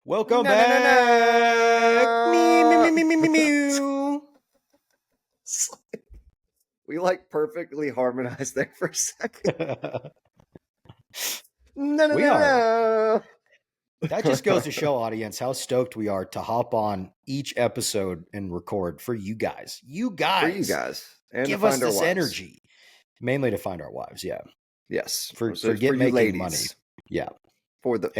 Welcome No, no, no, back. no. Meow. We like perfectly harmonized there for a second. No, no, We no, are. no. That just goes to show, audience, how stoked we are to hop on each episode and record for you guys. For you guys. And Give to us find our this wives. energy. Mainly to find our wives, yeah. Yes. For So get you making ladies. money. Yeah. For the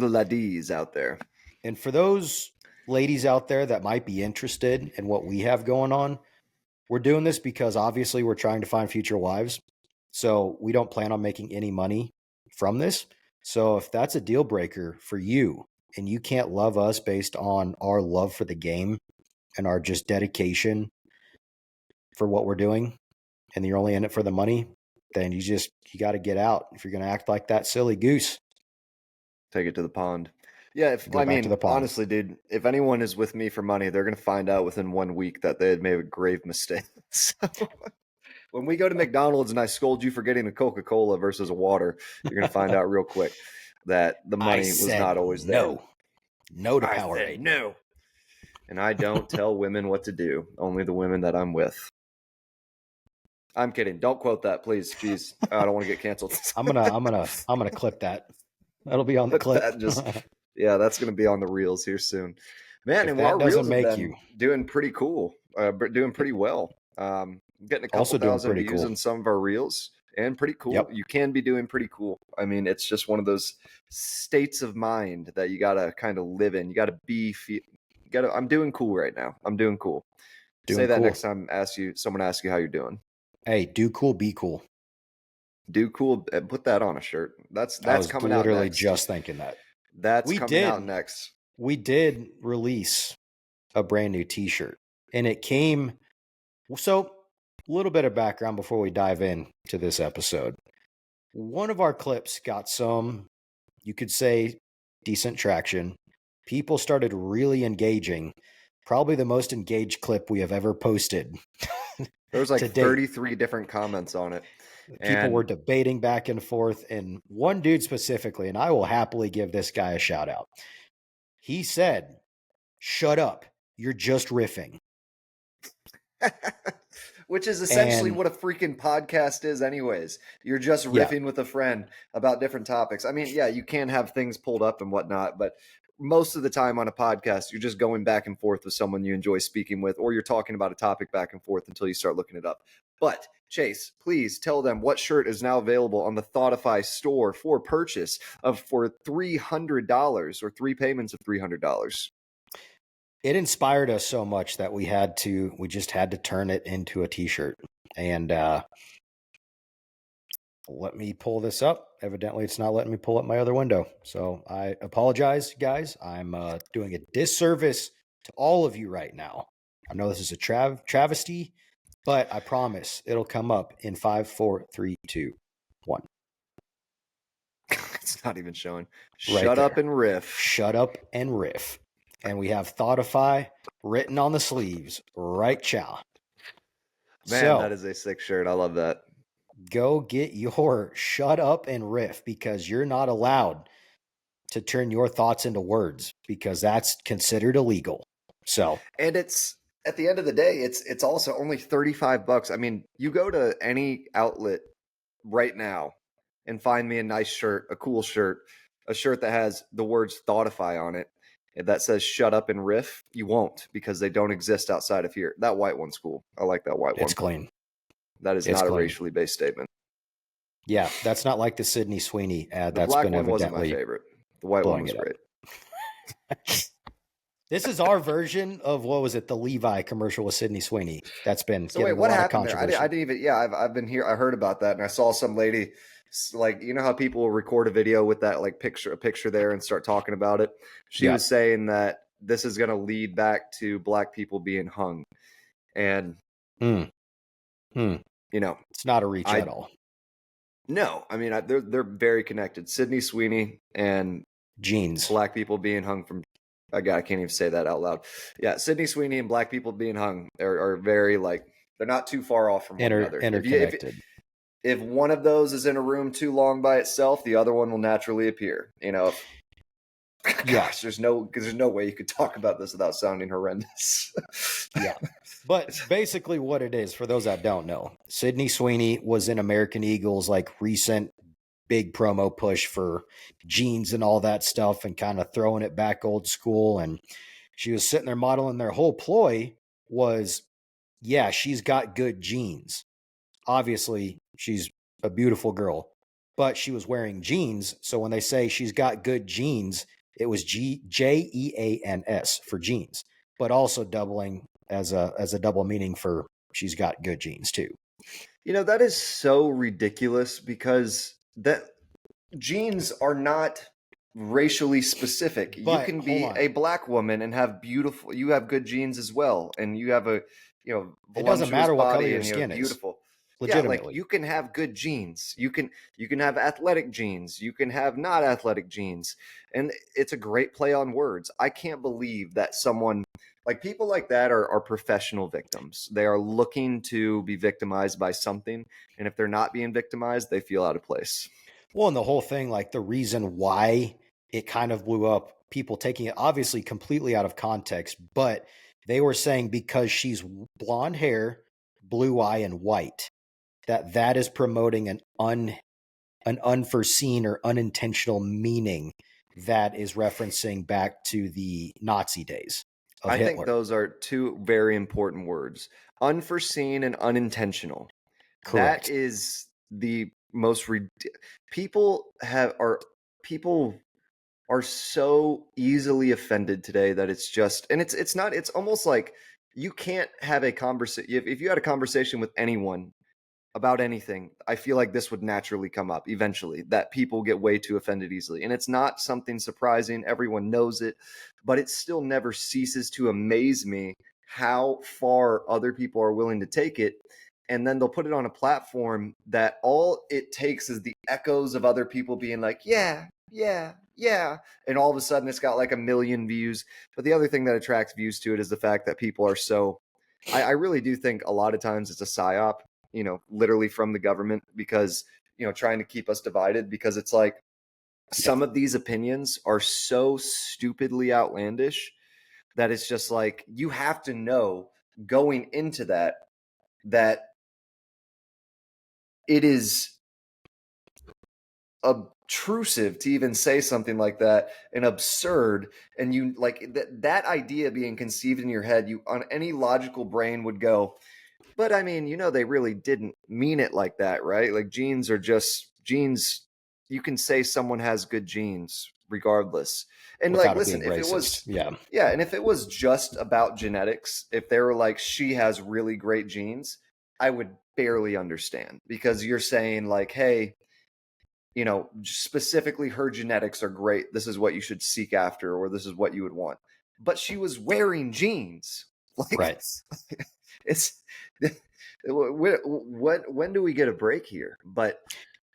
ladies out there. And for those ladies out there that might be interested in what we have going on, we're doing this because obviously we're trying to find future wives. So we don't plan on making any money from this. So if that's a deal breaker for you and you can't love us based on our love for the game and our just dedication for what we're doing, and you're only in it for the money, then you got to get out. If you're going to act like that silly goose, take it to the pond. Yeah, honestly, dude, if anyone is with me for money, they're going to find out within 1 week that they had made a grave mistake. So when we go to McDonald's and I scold you for getting a Coca-Cola versus a water, you're going to find out real quick that the money was not always there. No to Powerade. No. And I don't tell women what to do, only the women that I'm with. I'm kidding. Don't quote that, please. Jeez, I don't want to get canceled. I'm gonna clip that. That'll be on the clip. Yeah, that's gonna be on the reels here soon, man. If and that our reels doesn't have make been you doing pretty cool, doing pretty well. Getting a couple Also doing thousand pretty views cool. on some of our reels, and pretty cool. Yep. You can be doing pretty cool. I mean, it's just one of those states of mind that you gotta kind of live in. You gotta be. I'm doing cool right now. I'm doing cool. Say that next time. Someone asks you how you're doing. Hey, do cool, be cool. Do cool. And put that on a shirt. That's coming out. Literally just thinking that. That's coming out next. We did release a brand new T-shirt, and it came. So, a little bit of background before we dive in to this episode. One of our clips got some, you could say, decent traction. People started really engaging. Probably the most engaged clip we have ever posted. There was like 33 different comments on it. People were debating back and forth, and one dude specifically, and I will happily give this guy a shout out. He said, "Shut up. You're just riffing." Which is essentially what a freaking podcast is anyways. You're just riffing with a friend about different topics. I mean, yeah, you can have things pulled up and whatnot, but most of the time on a podcast, you're just going back and forth with someone you enjoy speaking with, or you're talking about a topic back and forth until you start looking it up. But Chase, please tell them what shirt is now available on the Thoughtify store for purchase for $300 or 3 payments of $300. It inspired us so much that we just had to turn it into a T-shirt. And let me pull this up. Evidently, it's not letting me pull up my other window. So I apologize, guys. I'm doing a disservice to all of you right now. I know this is a travesty, but I promise it'll come up in 5, 4, 3, 2, 1. It's not even showing. Shut up and riff. Shut up and riff. And we have Thoughtify written on the sleeves. Right, chow. Man, that is a sick shirt. I love that. Go get your shut up and riff, because you're not allowed to turn your thoughts into words, because that's considered illegal. So, and it's at the end of the day, it's also only $35. I mean, you go to any outlet right now and find me a nice shirt, a cool shirt, a shirt that has the words Thoughtify on it, that says shut up and riff. You won't, because they don't exist outside of here. That white one's cool. I like that white one. It's clean. That is not a racially based statement. Yeah, that's not like the Sydney Sweeney ad. The black one wasn't my favorite. The white one was great. This is our version of, what was it, the Levi commercial with Sydney Sweeney. That's been so wait, what happened there? I didn't even. Yeah, I've been here. I heard about that, and I saw some lady, like, you know how people will record a video with that like a picture there and start talking about it. She was saying that this is going to lead back to black people being hung, and you know, it's not a reach at all. No, I mean, they're very connected. Sydney Sweeney and jeans, black people being hung from. I can't even say that out loud. Yeah, Sydney Sweeney and black people being hung are very, like, they're not too far off from one another. Interconnected. If one of those is in a room too long by itself, the other one will naturally appear. You know, Yeah. Gosh, there's no way you could talk about this without sounding horrendous. Yeah. But basically what it is, for those that don't know, Sydney Sweeney was in American Eagle's like recent big promo push for jeans and all that stuff and kind of throwing it back old school. And she was sitting there modeling. Their whole ploy was, yeah, she's got good genes. Obviously, she's a beautiful girl, but she was wearing jeans. So when they say she's got good genes, it was Jeans for jeans, but also doubling as a double meaning for she's got good genes too. That is so ridiculous because that genes are not racially specific. You But can hold be on. a black woman and you have good genes as well, and you have a It doesn't voluptuous matter what color body your and skin is. beautiful. Yeah, like Legitimately. you can have good genes. You can have athletic genes. You can have not athletic genes, and it's a great play on words. I can't believe that someone like people like that are professional victims. They are looking to be victimized by something, and if they're not being victimized, they feel out of place. Well, and the whole thing, like the reason why it kind of blew up, people taking it obviously completely out of context, but they were saying because she's blonde hair, blue eye, and white, that is promoting an unforeseen or unintentional meaning that is referencing back to the Nazi days of I think Hitler. those are two very important words: unforeseen and unintentional. That Correct. is the most people have are people are so easily offended today that it's just and it's not it's almost like you can't have a conversation if you had a conversation with anyone about anything, I feel like this would naturally come up eventually, that people get way too offended easily. And it's not something surprising. Everyone knows it, but it still never ceases to amaze me how far other people are willing to take it. And then they'll put it on a platform that all it takes is the echoes of other people being like, yeah, yeah, yeah. And all of a sudden it's got like 1 million views. But the other thing that attracts views to it is the fact that people are so I really do think a lot of times it's a psyop, literally from the government because, trying to keep us divided because it's like Yeah. some of these opinions are so stupidly outlandish that it's just like you have to know going into that it is obtrusive to even say something like that and absurd, and you like that idea being conceived in your head, you on any logical brain would go, but I mean, they really didn't mean it like that, right? Like genes are just genes. You can say someone has good genes regardless. And like, Without it listen, being if it racist. was, Yeah. yeah, and if it was just about genetics, if they were like, she has really great genes, I would barely understand because you're saying, like, hey, specifically her genetics are great. This is what you should seek after, or this is what you would want. But she was wearing jeans. Like, Right. it's when do we get a break here? But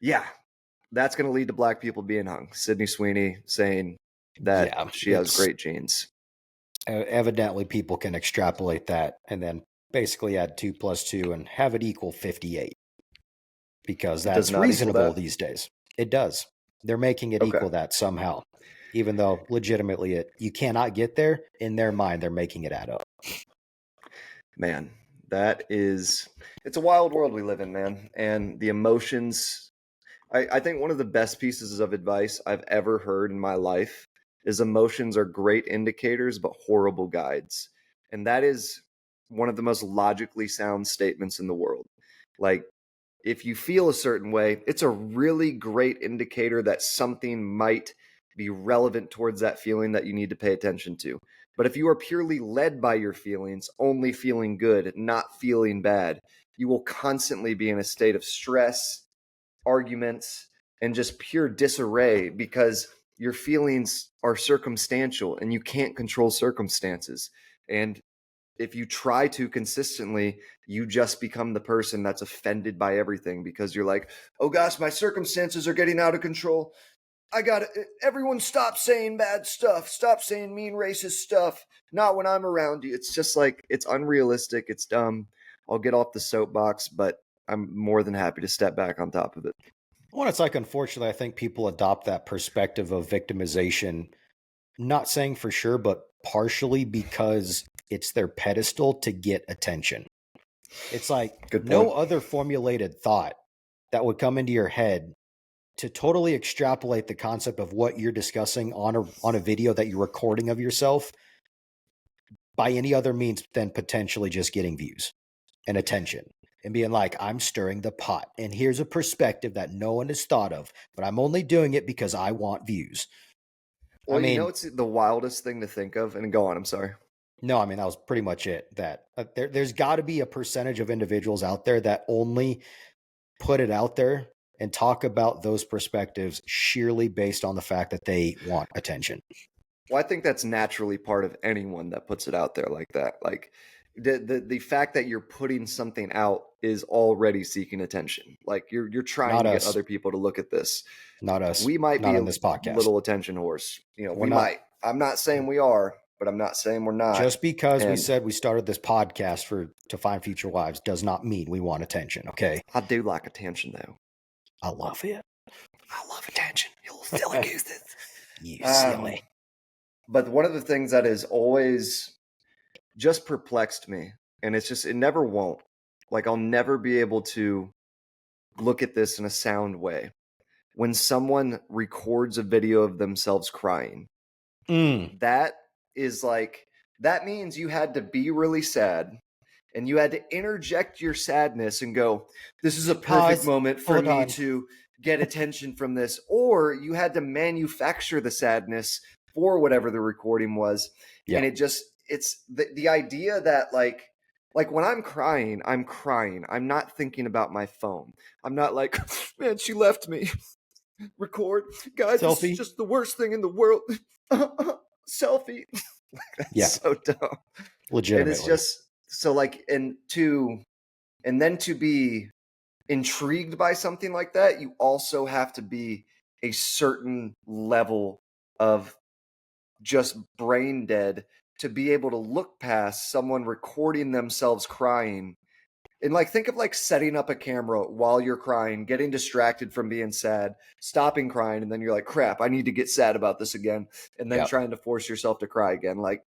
yeah, that's going to lead to black people being hung. Sydney Sweeney saying that Yeah. she has It's great genes. evidently people can extrapolate that and then basically add 2 plus 2 and have it equal 58 because It does that's not equal reasonable that. these days. It does. They're making it Okay, equal that somehow, even though legitimately you cannot get there. In their mind, they're making it add up. man, it's a wild world we live in, man, and the emotions. I think one of the best pieces of advice I've ever heard in my life is emotions are great indicators, but horrible guides. And that is one of the most logically sound statements in the world. Like, if you feel a certain way, it's a really great indicator that something might be relevant towards that feeling that you need to pay attention to. But if you are purely led by your feelings, only feeling good, not feeling bad, you will constantly be in a state of stress, arguments, and just pure disarray because your feelings are circumstantial and you can't control circumstances. And if you try to consistently, you just become the person that's offended by everything because you're like, oh gosh, my circumstances are getting out of control. I got to everyone stop saying bad stuff. Stop saying mean racist stuff. Not when I'm around you. It's just like, it's unrealistic. It's dumb. I'll get off the soapbox, but I'm more than happy to step back on top of it. Well, it's like, unfortunately, I think people adopt that perspective of victimization Not saying for sure, but partially because it's their pedestal to get attention. It's like no other formulated thought that would come into your head to totally extrapolate the concept of what you're discussing on a video that you're recording of yourself by any other means than potentially just getting views and attention and being like, I'm stirring the pot and here's a perspective that no one has thought of, but I'm only doing it because I want views. Well, it's the wildest thing to think of, and go on, I'm sorry. No, I mean, that was pretty much it. That there's got to be a percentage of individuals out there that only put it out there and talk about those perspectives sheerly based on the fact that they want attention. Well, I think that's naturally part of anyone that puts it out there like that. Like the fact that you're putting something out is already seeking attention. Like you're trying Not to us. get other people to look at this. Not us. We might not be on this podcast. Little attention horse. We might. I'm not saying we are, but I'm not saying we're not. Just because we said we started this podcast to find future wives does not mean we want attention. Okay. I do like attention though. I love it. I love attention. You little silly gooses. You silly. But one of the things that has always just perplexed me, and it never won't. Like I'll never be able to look at this in a sound way. When someone records a video of themselves crying, that is like, that means you had to be really sad and you had to interject your sadness and go, this is a perfect moment for me to get attention from this. Or you had to manufacture the sadness for whatever the recording was. Yeah. And it's the idea that like when I'm crying. I'm not thinking about my phone. I'm not like, man, she left me. Record, guys. Selfie. This is just the worst thing in the world. Selfie. That's so dumb. Legitimately. And it's just so like, and then to be intrigued by something like that, you also have to be a certain level of just brain dead to be able to look past someone recording themselves crying. And like, think of like setting up a camera while you're crying, getting distracted from being sad, stopping crying, and then you're like, crap, I need to get sad about this again. And then trying to force yourself to cry again. Like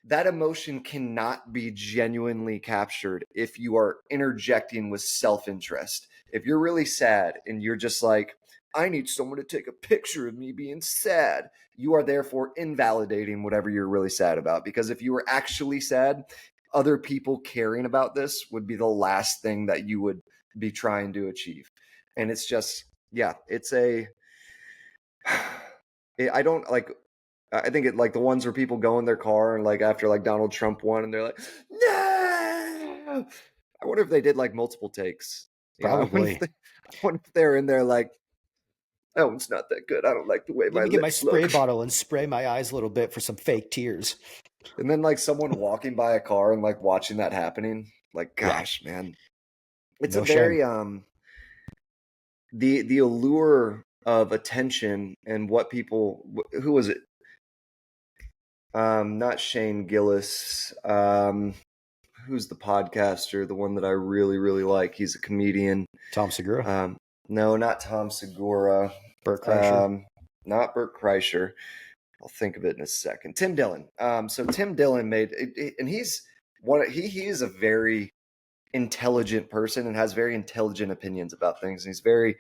that emotion cannot be genuinely captured if you are interjecting with self-interest. If you're really sad and you're just like, I need someone to take a picture of me being sad, you are therefore invalidating whatever you're really sad about. Because if you were actually sad, other people caring about this would be the last thing that you would be trying to achieve. And it's just, I don't like, I think it like the ones where people go in their car and like after like Donald Trump won and they're like, no, I wonder if they did like multiple takes. Probably. I wonder if they're in there like, that one's not that good. I don't like the way my lips look. Let me get my spray bottle and spray my eyes a little bit for some fake tears. And then like someone walking by a car and like watching that happening, like, gosh, man, it's a very the allure of attention and what people. Who was it? Not Shane Gillis. Who's the podcaster? The one that I really, really like. He's a comedian. Tom Segura. No, not Tom Segura. Bert Kreischer. Not Bert Kreischer. I'll think of it in a second. Tim Dillon. So Tim Dillon made, and he is a very intelligent person and has very intelligent opinions about things. And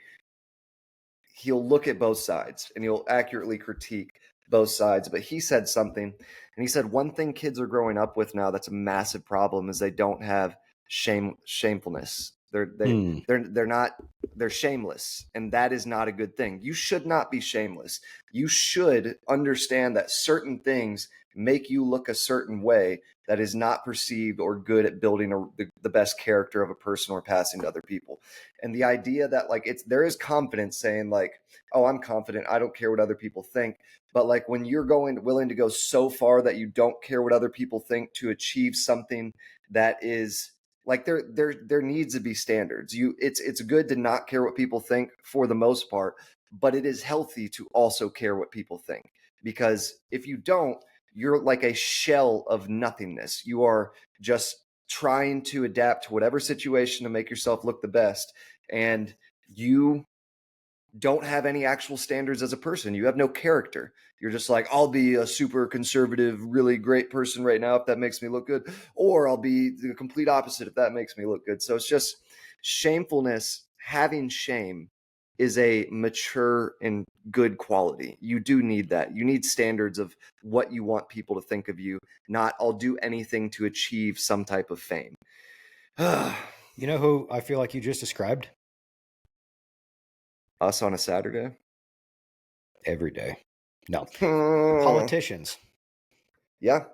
he'll look at both sides and he'll accurately critique both sides. But he said something, and he said one thing kids are growing up with now that's a massive problem is they don't have shamefulness. They're shameless, and that is not a good thing. You should not be shameless. You should understand that certain things make you look a certain way that is not perceived or good at building the best character of a person or passing to other people. And the idea that like there is confidence saying like, oh, I'm confident, I don't care what other people think. But like when you're willing to go so far that you don't care what other people think to achieve something that is like there needs to be standards. It's good to not care what people think for the most part, but it is healthy to also care what people think. Because if you don't, you're like a shell of nothingness. You are just trying to adapt to whatever situation to make yourself look the best. And you don't have any actual standards as a person. You have no character. You're just like, I'll be a super conservative, really great person right now if that makes me look good, or I'll be the complete opposite if that makes me look good. So it's just shamefulness. Having shame is a mature and good quality. You do need that. You need standards of what you want people to think of you, not I'll do anything to achieve some type of fame. You know who I feel like you just described? Us on a Saturday? Every day. No. Politicians. Yeah.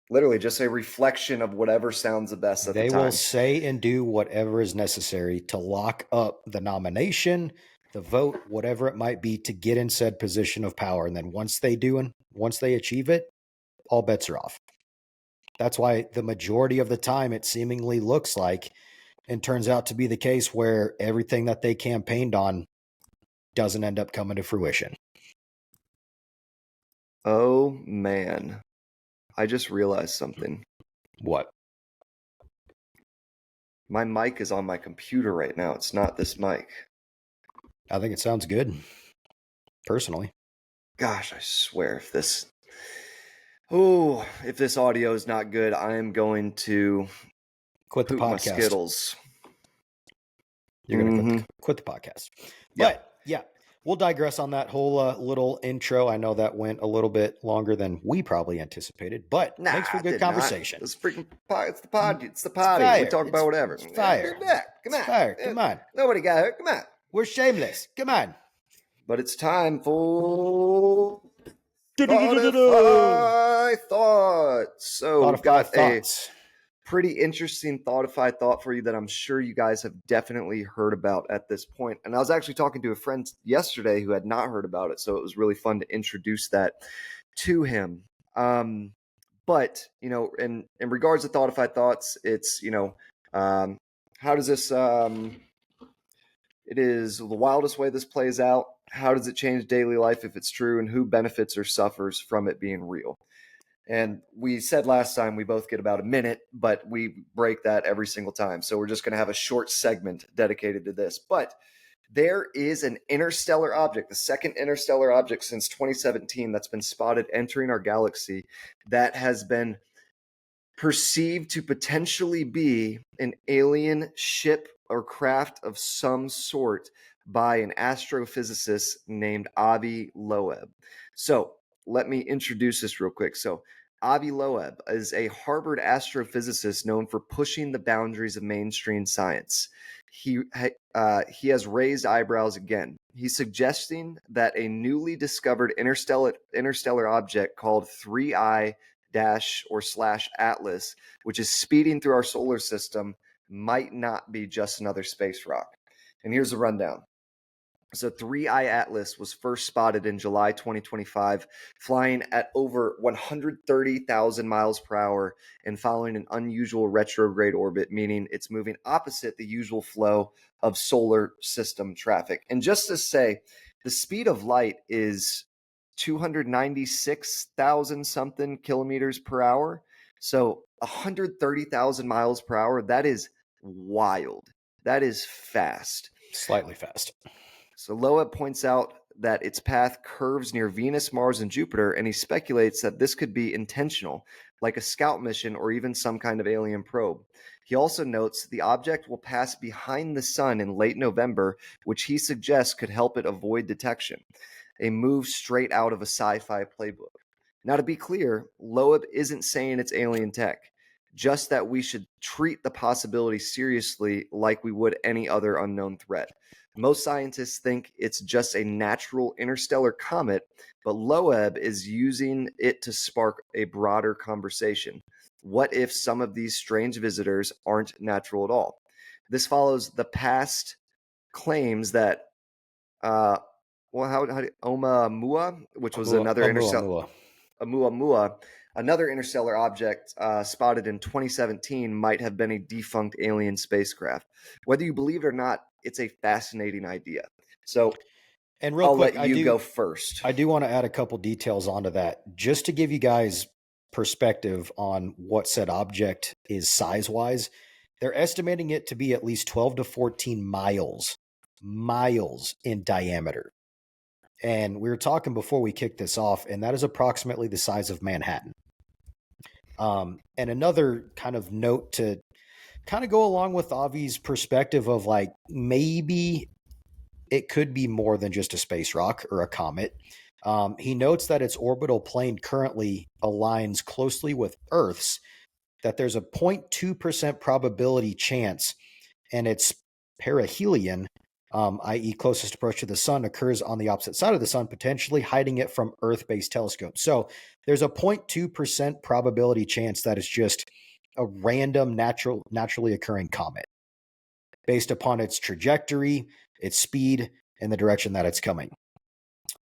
Literally just a reflection of whatever sounds the best at the time. They will say and do whatever is necessary to lock up the nomination, the vote, whatever it might be, to get in said position of power. And then once they achieve it, all bets are off. That's why the majority of the time it seemingly looks like and turns out to be the case where everything that they campaigned on doesn't end up coming to fruition. Oh, man. I just realized something. What? My mic is on my computer right now. It's not this mic. I think it sounds good, personally. Gosh, I swear if this audio is not good, I am going to quit the podcast. My Skittles. You're going to quit the podcast. But yeah, we'll digress on that whole little intro. I know that went a little bit longer than we probably anticipated, but makes for good conversation. It's freaking it's the pod. It's the potty. We talk about whatever. It's fire. Come on. Fire. Come on. Nobody got hurt. Come on. We're shameless. Come on. But it's time for Thoughtify Thoughts. So we've got a pretty interesting Thoughtify thought for you that I'm sure you guys have definitely heard about at this point. And I was actually talking to a friend yesterday who had not heard about it, so it was really fun to introduce that to him. But, you know, in regards to Thoughtify Thoughts, it's, you know, how does this, it is the wildest way this plays out. How does it change daily life if it's true, and who benefits or suffers from it being real? And we said last time we both get about a minute, but we break that every single time. So we're just going to have a short segment dedicated to this. But there is an interstellar object, the second interstellar object since 2017 that's been spotted entering our galaxy that has been perceived to potentially be an alien ship or craft of some sort by an astrophysicist named Avi Loeb. So let me introduce this real quick. So Avi Loeb is a Harvard astrophysicist known for pushing the boundaries of mainstream science. He has raised eyebrows again. He's suggesting that a newly discovered interstellar object called 3I / Atlas, which is speeding through our solar system, might not be just another space rock. And here's the rundown. So 3I Atlas was first spotted in July 2025, flying at over 130,000 miles per hour and following an unusual retrograde orbit, meaning it's moving opposite the usual flow of solar system traffic. And just to say, the speed of light is 296,000 something kilometers per hour. So 130,000 miles per hour, that is wild. That is fast. Slightly fast. So Loeb points out that its path curves near Venus, Mars, and Jupiter, and he speculates that this could be intentional, like a scout mission or even some kind of alien probe. He also notes the object will pass behind the sun in late November, which he suggests could help it avoid detection, a move straight out of a sci-fi playbook. Now, to be clear, Loeb isn't saying it's alien tech, just that we should treat the possibility seriously like we would any other unknown threat. Most scientists think it's just a natural interstellar comet, but Loeb is using it to spark a broader conversation. What if some of these strange visitors aren't natural at all? This follows the past claims that Oumuamua, which was another interstellar object spotted in 2017, might have been a defunct alien spacecraft. Whether you believe it or not, it's a fascinating idea. So, and real quick, let you go first. I do want to add a couple details onto that, just to give you guys perspective on what said object is size-wise. They're estimating it to be at least 12 to 14 miles miles in diameter. And we were talking before we kicked this off, and that is approximately the size of Manhattan. And another kind of note to kind of go along with Avi's perspective of like maybe it could be more than just a space rock or a comet. He notes that its orbital plane currently aligns closely with Earth's, that there's a 0.2% probability chance, and its perihelion, i.e., closest approach to the sun, occurs on the opposite side of the sun, potentially hiding it from Earth-based telescopes. So there's a 0.2% probability chance that it's just a random naturally occurring comet based upon its trajectory, its speed, and the direction that it's coming.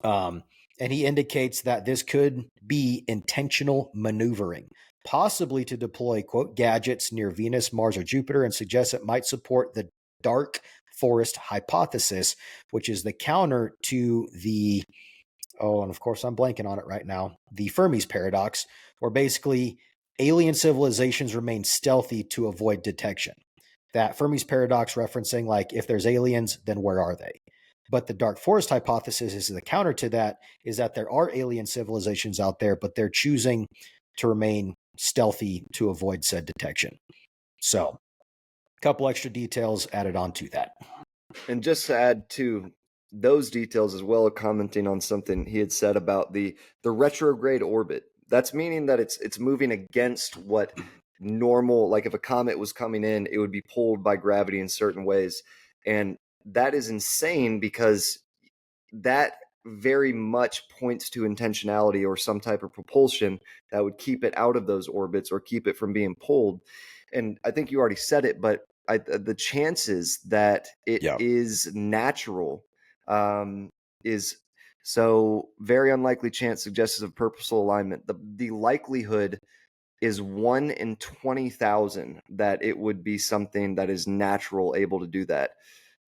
And he indicates that this could be intentional maneuvering, possibly to deploy, quote, gadgets near Venus, Mars, or Jupiter, and suggests it might support the dark forest hypothesis, which is the counter to the, and of course I'm blanking on it right now, the Fermi's paradox, where basically alien civilizations remain stealthy to avoid detection. That Fermi's paradox referencing, like, if there's aliens, then where are they? But the dark forest hypothesis is the counter to that, is that there are alien civilizations out there, but they're choosing to remain stealthy to avoid said detection. So a couple extra details added on to that. And just to add to those details as well, commenting on something he had said about the retrograde orbit. That's meaning that it's moving against what normal, like if a comet was coming in, it would be pulled by gravity in certain ways. And that is insane because that very much points to intentionality or some type of propulsion that would keep it out of those orbits or keep it from being pulled. And I think you already said it, but the chances that it is natural is so very unlikely chance suggestive of purposeful alignment. The likelihood is 1 in 20,000 that it would be something that is natural, able to do that.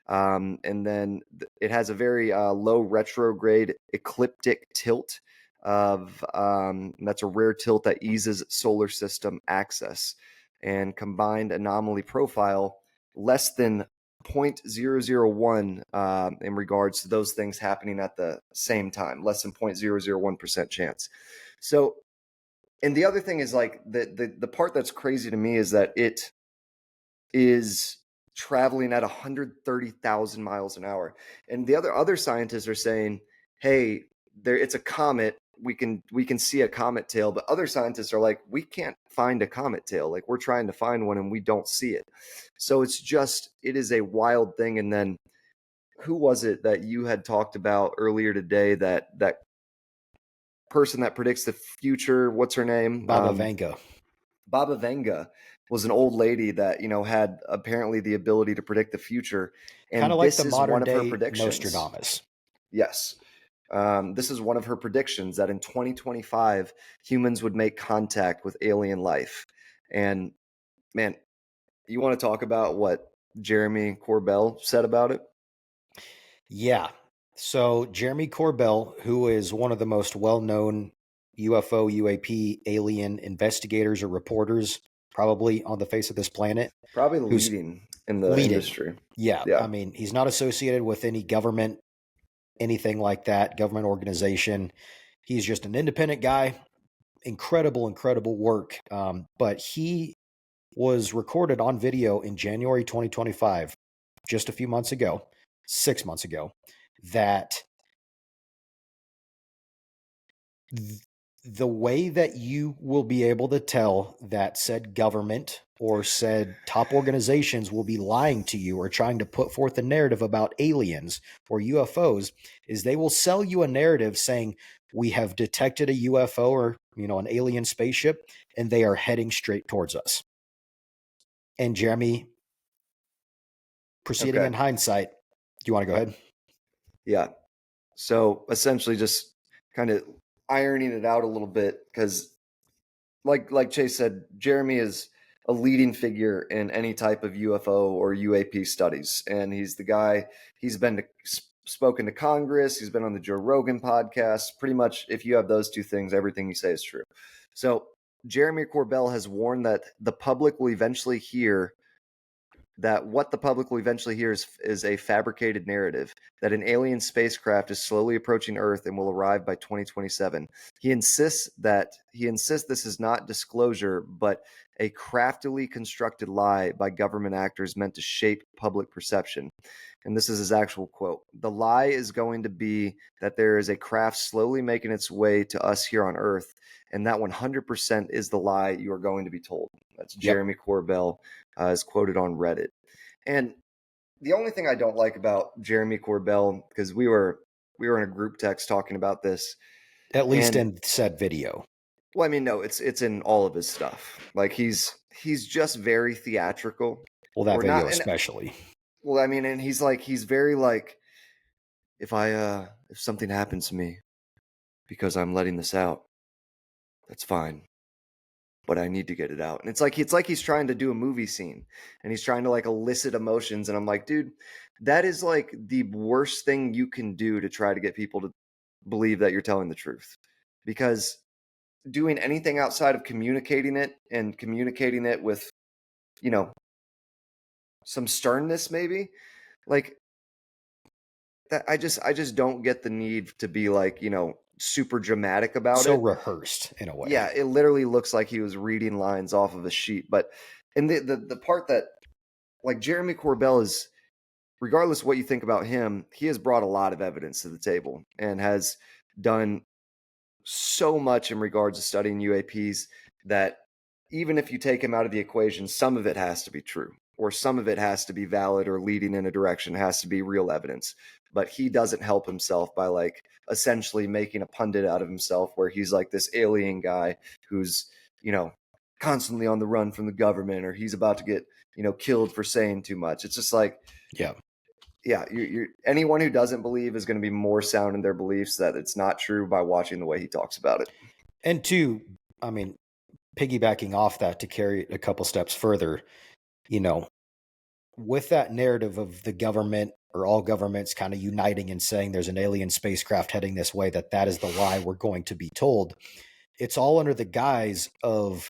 And then it has a very low retrograde ecliptic tilt of that's a rare tilt that eases solar system access, and combined anomaly profile less than 0.001 in regards to those things happening at the same time, less than 0.001% chance. So, and the other thing is like the part that's crazy to me is that it is traveling at 130,000 miles an hour. And the other scientists are saying, hey, it's a comet. We can see a comet tail, but other scientists are like, we can't find a comet tail. Like, we're trying to find one and we don't see it. So it is a wild thing. And then who was it that you had talked about earlier today, that person that predicts the future? What's her name? Baba Vanga. Baba Vanga was an old lady that, had apparently the ability to predict the future. And kind of like this the is modern one of her day predictions. Nostradamus. Yes. This is one of her predictions that in 2025, humans would make contact with alien life. And man, you want to talk about what Jeremy Corbell said about it? Yeah. So Jeremy Corbell, who is one of the most well-known UFO, UAP, alien investigators or reporters probably on the face of this planet. Probably leading in the industry. Yeah. I mean, he's not associated with any government, anything like that, government organization. He's just an independent guy. Incredible work. But he was recorded on video in January 2025, just a few months ago, 6 months ago, that the way that you will be able to tell that said government or said top organizations will be lying to you or trying to put forth a narrative about aliens or UFOs is they will sell you a narrative saying we have detected a UFO or, an alien spaceship and they are heading straight towards us. And Jeremy, proceeding in hindsight, do you want to go ahead? Yeah. So essentially just kind of ironing it out a little bit, because like Chase said, Jeremy is a leading figure in any type of UFO or UAP studies. And he's the guy, he's spoken to Congress, he's been on the Joe Rogan podcast. Pretty much if you have those two things, everything you say is true. So Jeremy Corbell has warned that the public will eventually hear that what the public will eventually hear is a fabricated narrative, that an alien spacecraft is slowly approaching Earth and will arrive by 2027. He insists this is not disclosure, but a craftily constructed lie by government actors meant to shape public perception. And this is his actual quote. The lie is going to be that there is a craft slowly making its way to us here on Earth, and that 100% is the lie you are going to be told. That's Jeremy Corbell, is quoted on Reddit. And the only thing I don't like about Jeremy Corbell, because we were in a group text talking about this, at least in said video. Well, I mean, no, it's in all of his stuff. Like he's just very theatrical. Well, that video especially. Well, I mean, and he's very like, if something happens to me because I'm letting this out, that's fine, but I need to get it out. And it's like he's trying to do a movie scene and he's trying to like elicit emotions. And I'm like, dude, that is like the worst thing you can do to try to get people to believe that you're telling the truth. Because doing anything outside of communicating it with, you know, some sternness, maybe, like that, I just don't get the need to be like, you know, super dramatic about it. So rehearsed in a way. Yeah, it literally looks like he was reading lines off of a sheet. But and the part that, like, Jeremy Corbell is, regardless of what you think about him, he has brought a lot of evidence to the table and has done so much in regards to studying UAPs that even if you take him out of the equation, some of it has to be true, or some of it has to be valid or leading in a direction, has to be real evidence. But he doesn't help himself by like essentially making a pundit out of himself, where he's like this alien guy who's, you know, constantly on the run from the government, or he's about to get, you know, killed for saying too much. It's just like, yeah, you're anyone who doesn't believe is going to be more sound in their beliefs that it's not true by watching the way he talks about it. And two, I mean, piggybacking off that to carry it a couple steps further, you know, with that narrative of the government or all governments kind of uniting and saying there's an alien spacecraft heading this way, that is the lie we're going to be told. It's all under the guise of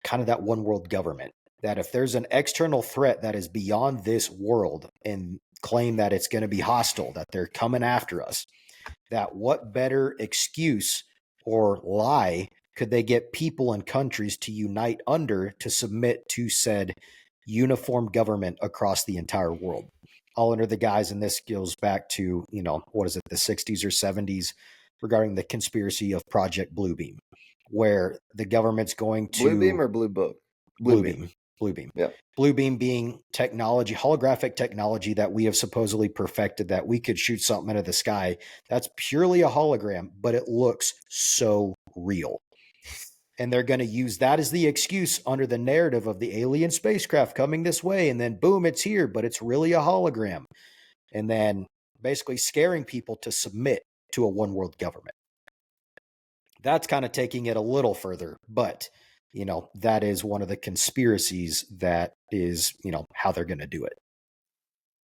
kind of that one world government, that if there's an external threat that is beyond this world and claim that it's going to be hostile, that they're coming after us, that what better excuse or lie could they get people and countries to unite under to submit to said uniform government across the entire world, all under the guise, and this goes back to, you know, what is it, the 60s or 70s, regarding the conspiracy of Project Bluebeam, where the government's going to... Bluebeam or Blue Book? Bluebeam. Yeah. Bluebeam being technology, holographic technology that we have supposedly perfected, that we could shoot something into the sky. That's purely a hologram, but it looks so real. And they're going to use that as the excuse under the narrative of the alien spacecraft coming this way. And then boom, it's here, but it's really a hologram. And then basically scaring people to submit to a one world government. That's kind of taking it a little further, but you know, that is one of the conspiracies that is, you know, how they're going to do it.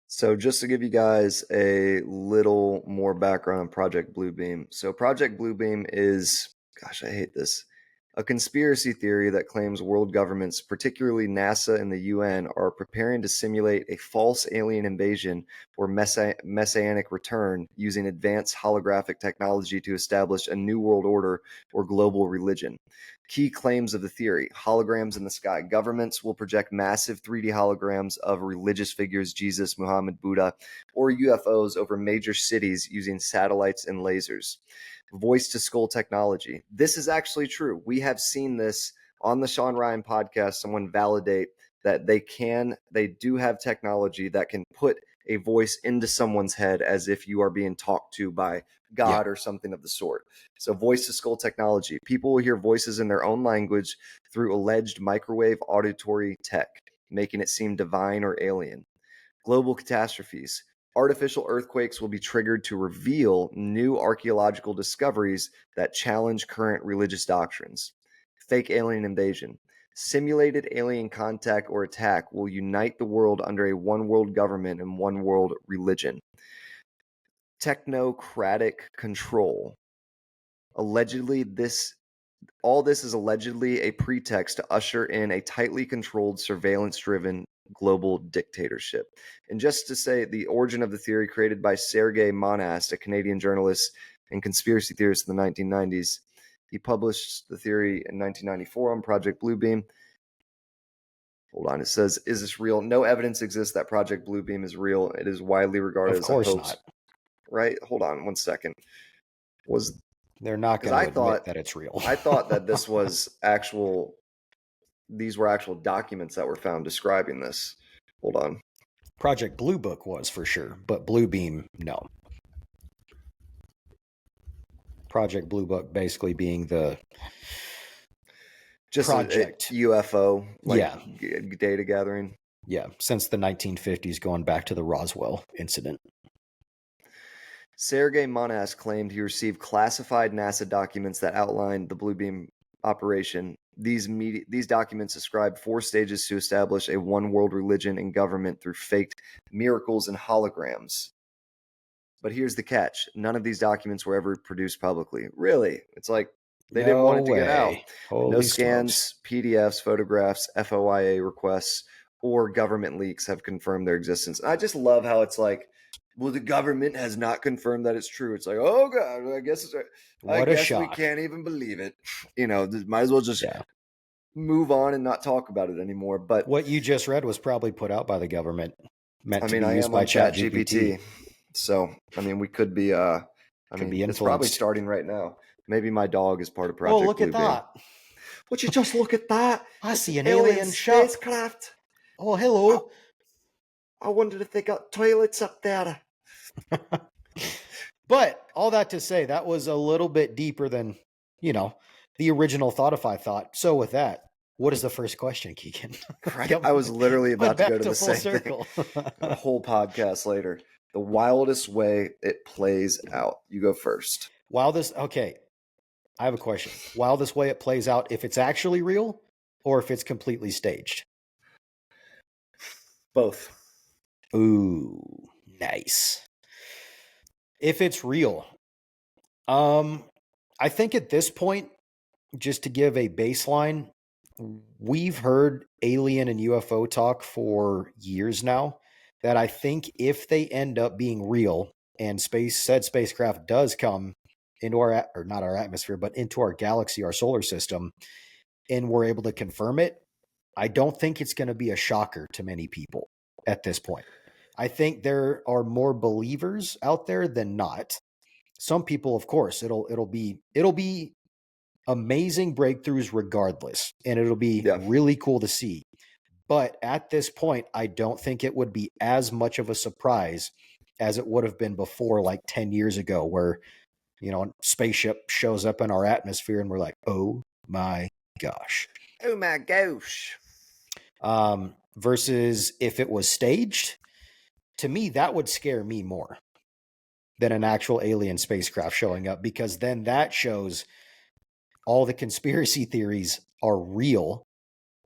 So just to give you guys a little more background on Project Bluebeam. So Project Bluebeam is, gosh, I hate this, a conspiracy theory that claims world governments, particularly NASA and the UN, are preparing to simulate a false alien invasion or messianic return using advanced holographic technology to establish a new world order or global religion. Key claims of the theory: holograms in the sky. Governments will project massive 3D holograms of religious figures, Jesus, Muhammad, Buddha, or UFOs over major cities using satellites and lasers. Voice to skull technology. This is actually true. We have seen this on the Sean Ryan podcast. Someone validate that they do have technology that can put a voice into someone's head as if you are being talked to by God or something of the sort. So voice to skull technology. People will hear voices in their own language through alleged microwave auditory tech, making it seem divine or alien. Global catastrophes. Artificial earthquakes will be triggered to reveal new archaeological discoveries that challenge current religious doctrines. Fake alien invasion. Simulated alien contact or attack will unite the world under a one world government and one world religion. Technocratic control. Allegedly, all this is allegedly a pretext to usher in a tightly controlled, surveillance-driven global dictatorship. And just to say, the origin of the theory created by Sergei Monast, a Canadian journalist and conspiracy theorist in the 1990s. He published the theory in 1994 on Project Bluebeam. Hold on, it says, is this real? No evidence exists that Project Bluebeam is real. It is widely regarded as a hoax. Not. Right? Hold on 1 second. They're not going to admit that it's real. I thought that this was these were actual documents that were found describing this. Hold on. Project Blue Book was for sure, but Bluebeam, no. Project Blue Book basically being the just project. A UFO, data gathering. Yeah, since the 1950s, going back to the Roswell incident. Sergei Monast claimed he received classified NASA documents that outlined the Bluebeam operation. These documents describe 4 stages to establish a one-world religion and government through faked miracles and holograms. But here's the catch. None of these documents were ever produced publicly. Really? It's like they didn't want it to get out. No scans, PDFs, photographs, FOIA requests, or government leaks have confirmed their existence. I just love how it's like, well, the government has not confirmed that it's true. It's like, oh God, I guess we can't even believe it. Might as well just move on and not talk about it anymore. But what you just read was probably put out by the government, meant to be used by ChatGPT. So, we could be. It's probably starting right now. Maybe my dog is part of Project Bluebeam. Oh, look at that! Would you just look at that? I see an alien spacecraft. Oh, hello. I wondered if they got toilets up there. But all that to say, that was a little bit deeper than, the original Thoughtify thought. So with that, what is the first question, Keegan? Right. I was literally about to go to the same circle. Thing. A whole podcast later. The wildest way it plays out. You go first. Okay. I have a question. Wildest way it plays out, if it's actually real or if it's completely staged? Both. Ooh, nice. If it's real, I think at this point, just to give a baseline, we've heard alien and UFO talk for years now, that I think if they end up being real and said spacecraft does come into not our atmosphere, but into our galaxy, our solar system, and we're able to confirm it, I don't think it's going to be a shocker to many people at this point. I think there are more believers out there than not. Some people, of course, it'll be amazing breakthroughs regardless, and it'll be really cool to see. But at this point, I don't think it would be as much of a surprise as it would have been before, like 10 years ago, where, a spaceship shows up in our atmosphere and we're like, oh my gosh. Oh my gosh. Versus if it was staged, to me, that would scare me more than an actual alien spacecraft showing up, because then that shows all the conspiracy theories are real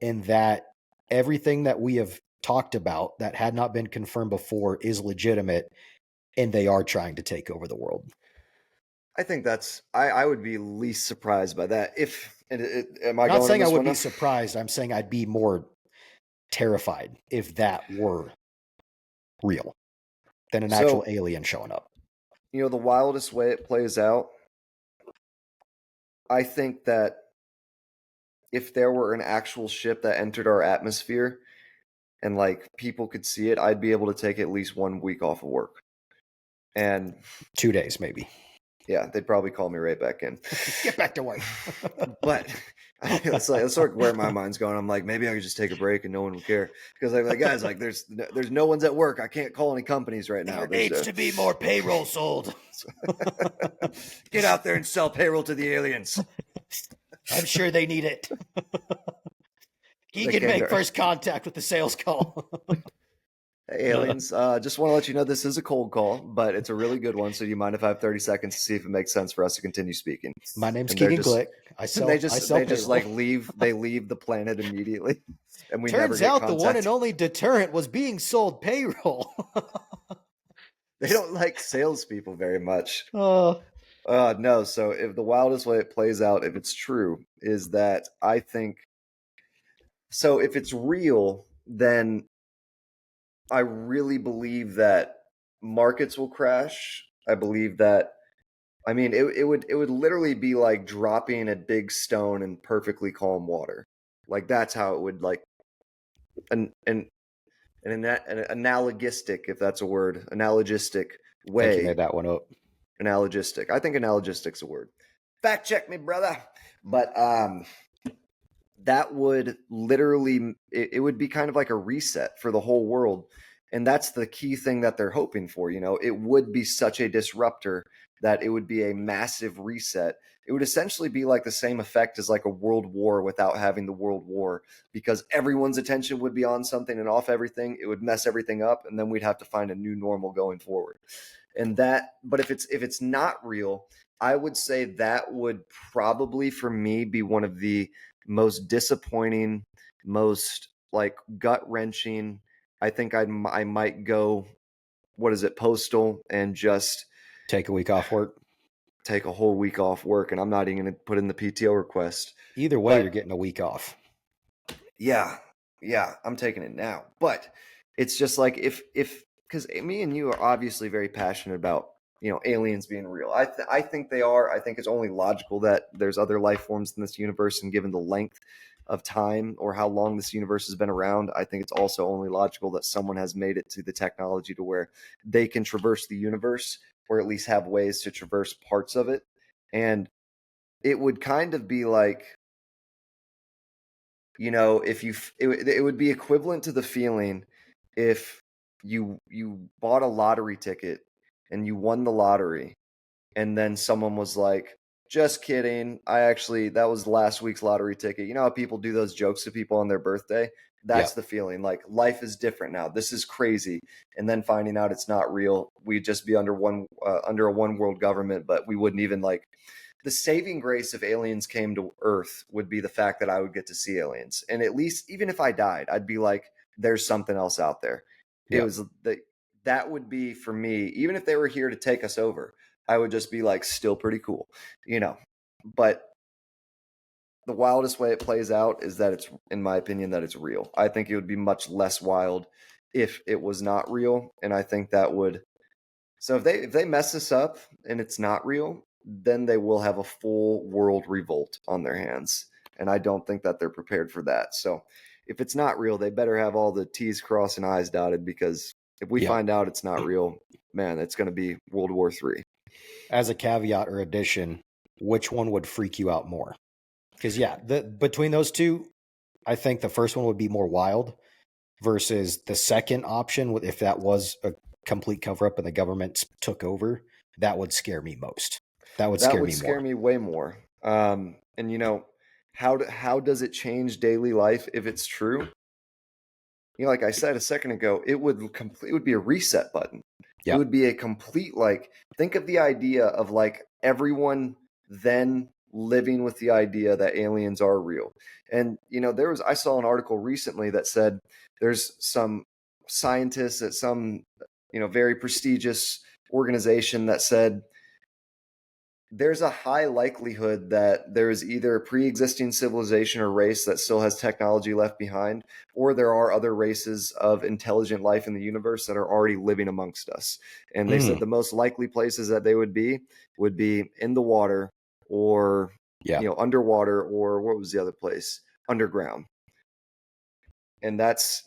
and that everything that we have talked about that had not been confirmed before is legitimate, and they are trying to take over the world. I think I would be least surprised by that. Am I not saying I would be surprised. I'm saying I'd be more terrified if that were real than an actual alien showing up. The wildest way it plays out, I think that if there were an actual ship that entered our atmosphere and people could see it, I'd be able to take at least 1 week off of work. And 2 days, maybe. Yeah, they'd probably call me right back in. Get back to work. But it's sort of where my mind's going. I'm like, maybe I could just take a break and no one would care. Because guys, there's no one's at work. I can't call any companies right now. There needs to be more payroll sold. Get out there and sell payroll to the aliens. I'm sure they need it. He can make first contact with the sales call. Hey, aliens, just want to let you know this is a cold call, but it's a really good one. So do you mind if I have 30 seconds to see if it makes sense for us to continue speaking? My name's Keegan Glick. They just leave the planet immediately. And we turns out the one and only deterrent was being sold payroll. They don't like salespeople very much. No. So if the wildest way it plays out, if it's true, is that I think, so if it's real, then I really believe that markets will crash. I believe that, I mean, it would literally be like dropping a big stone in perfectly calm water. Like that's how it would like an analogistic, if that's a word, analogistic I think you way. made that one up. Analogistic. I think analogistic's a word. Fact check me, brother. But that would literally it would be kind of like a reset for the whole world, and that's the key thing that they're hoping for. It would be such a disruptor that it would be a massive reset. It would essentially be like the same effect as like a world war without having the world war, because everyone's attention would be on something and off everything. It would mess everything up, and then we'd have to find a new normal going forward. And that, but if it's not real, I would say that would probably for me be one of the most disappointing, most like gut wrenching. I think I might go, what is it, postal, and just Take a week off work. take a whole week off work, and I'm not even going to put in the PTO request. Either way, But you're getting a week off. yeah, I'm taking it now. But it's just like if because me and you are obviously very passionate about aliens being real. I think they are. I think it's only logical that there's other life forms in this universe, and given the length of time or how long this universe has been around, I think it's also only logical that someone has made it to the technology to where they can traverse the universe, or at least have ways to traverse parts of it. And it would kind of be like, if it would be equivalent to the feeling if you bought a lottery ticket and you won the lottery, and then someone was like, just kidding, that was last week's lottery ticket. You know how people do those jokes to people on their birthday? Yeah. That's the feeling. Like, life is different now, this is crazy. And then finding out it's not real, we'd just be under a one world government, but we wouldn't even like, the saving grace if aliens came to Earth would be the fact that I would get to see aliens. And at least, even if I died, I'd be like, there's something else out there. It Yeah. was that would be for me, even if they were here to take us over, I would just be like, still pretty cool, But the wildest way it plays out is that it's, in my opinion, that it's real. I think it would be much less wild if it was not real. And I think that would, so if they mess this up and it's not real, then they will have a full world revolt on their hands. And I don't think that they're prepared for that. So if it's not real, they better have all the T's crossed and I's dotted, because if we find out it's not real, man, it's going to be World War III. As a caveat or addition, which one would freak you out more? Because between those two, I think the first one would be more wild versus the second option. If that was a complete cover up and the government took over, that would scare me most. That would scare me way more. And how does it change daily life if it's true? Like I said a second ago, it would be a reset button. It would be a complete, like, think of the idea of like everyone then living with the idea that aliens are real. And I saw an article recently that said there's some scientists at some very prestigious organization that said there's a high likelihood that there is either a pre-existing civilization or race that still has technology left behind, or there are other races of intelligent life in the universe that are already living amongst us. And they said the most likely places that they would be in the water, or underwater, or what was the other place? Underground. And that's,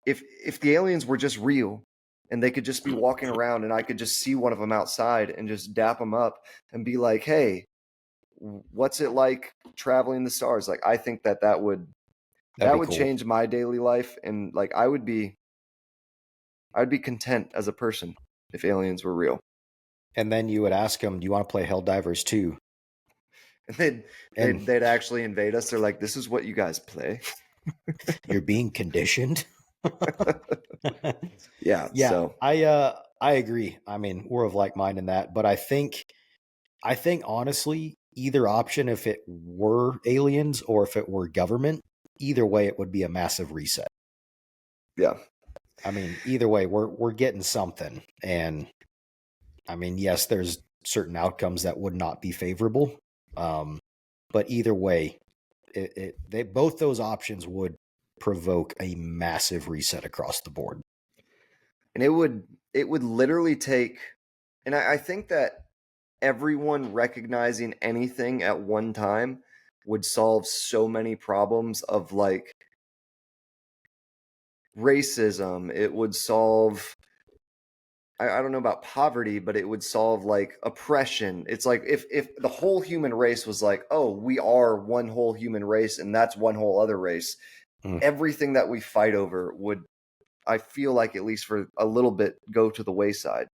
if the aliens were just real, and they could just be walking around, and I could just see one of them outside and just dap them up and be like, hey, what's it like traveling the stars? Like, I think that would cool. Change my daily life. And like, I'd be content as a person if aliens were real. And then you would ask them, do you want to play Helldivers 2? And they'd actually invade us. They're like, this is what you guys play. You're being conditioned. Yeah. So I agree. I mean, we're of like mind in that, but I think honestly, either option, if it were aliens or if it were government, either way, it would be a massive reset. Yeah. I mean, either way, we're getting something. And I mean, yes, there's certain outcomes that would not be favorable. But either way, both those options would provoke a massive reset across the board. And it would literally take, and I think that everyone recognizing anything at one time would solve so many problems of like racism. It would solve, I don't know about poverty, but it would solve like oppression. It's like if the whole human race was like, oh, we are one whole human race and that's one whole other race, everything that we fight over would, I feel like, at least for a little bit, go to the wayside.